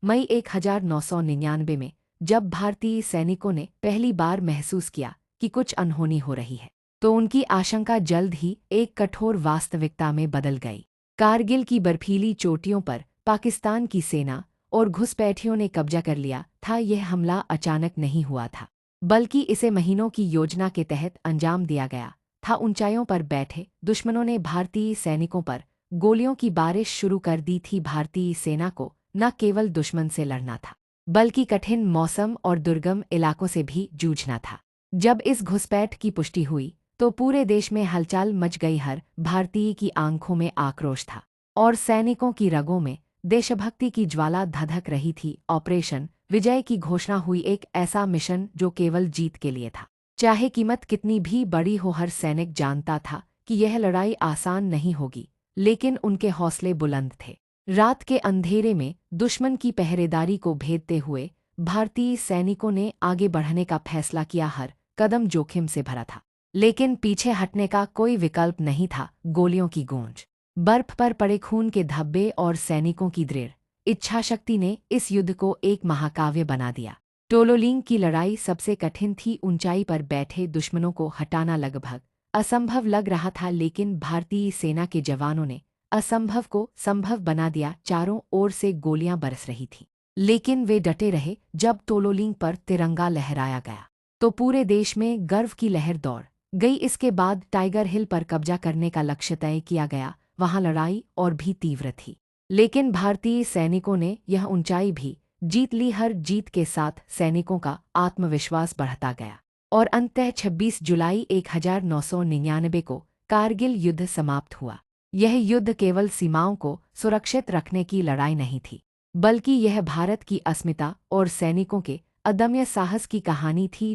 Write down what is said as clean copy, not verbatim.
मई 1999 में जब भारतीय सैनिकों ने पहली बार महसूस किया कि कुछ अनहोनी हो रही है, तो उनकी आशंका जल्द ही एक कठोर वास्तविकता में बदल गई। कारगिल की बर्फीली चोटियों पर पाकिस्तान की सेना और घुसपैठियों ने कब्जा कर लिया था। यह हमला अचानक नहीं हुआ था, बल्कि इसे महीनों की योजना के तहत अंजाम दिया गया था। ऊंचाइयों पर बैठे दुश्मनों ने भारतीय सैनिकों पर गोलियों की बारिश शुरू कर दी थी। भारतीय सेना को न केवल दुश्मन से लड़ना था, बल्कि कठिन मौसम और दुर्गम इलाकों से भी जूझना था। जब इस घुसपैठ की पुष्टि हुई तो पूरे देश में हलचल मच गई। हर भारतीय की आंखों में आक्रोश था और सैनिकों की रगों में देशभक्ति की ज्वाला धधक रही थी। ऑपरेशन विजय की घोषणा हुई, एक ऐसा मिशन जो केवल जीत के लिए था, चाहे कीमत कितनी भी बड़ी हो। हर सैनिक जानता था कि यह लड़ाई आसान नहीं होगी, लेकिन उनके हौसले बुलंद थे। रात के अंधेरे में दुश्मन की पहरेदारी को भेदते हुए भारतीय सैनिकों ने आगे बढ़ने का फैसला किया। हर कदम जोखिम से भरा था, लेकिन पीछे हटने का कोई विकल्प नहीं था। गोलियों की गूंज, बर्फ पर पड़े खून के धब्बे और सैनिकों की दृढ़ इच्छाशक्ति ने इस युद्ध को एक महाकाव्य बना दिया। टोलोलिंग की लड़ाई सबसे कठिन थी। ऊंचाई पर बैठे दुश्मनों को हटाना लगभग असंभव लग रहा था, लेकिन भारतीय सेना के जवानों ने असंभव को संभव बना दिया। चारों ओर से गोलियां बरस रही थीं, लेकिन वे डटे रहे। जब टोलोलिंग पर तिरंगा लहराया गया तो पूरे देश में गर्व की लहर दौड़ गई। इसके बाद टाइगर हिल पर कब्जा करने का लक्ष्य तय किया गया। वहां लड़ाई और भी तीव्र थी, लेकिन भारतीय सैनिकों ने यह ऊंचाई भी जीत ली। हर जीत के साथ सैनिकों का आत्मविश्वास बढ़ता गया और अंततः 26 जुलाई 1999 को कारगिल युद्ध समाप्त हुआ। यह युद्ध केवल सीमाओं को सुरक्षित रखने की लड़ाई नहीं थी, बल्कि यह भारत की अस्मिता और सैनिकों के अदम्य साहस की कहानी थी।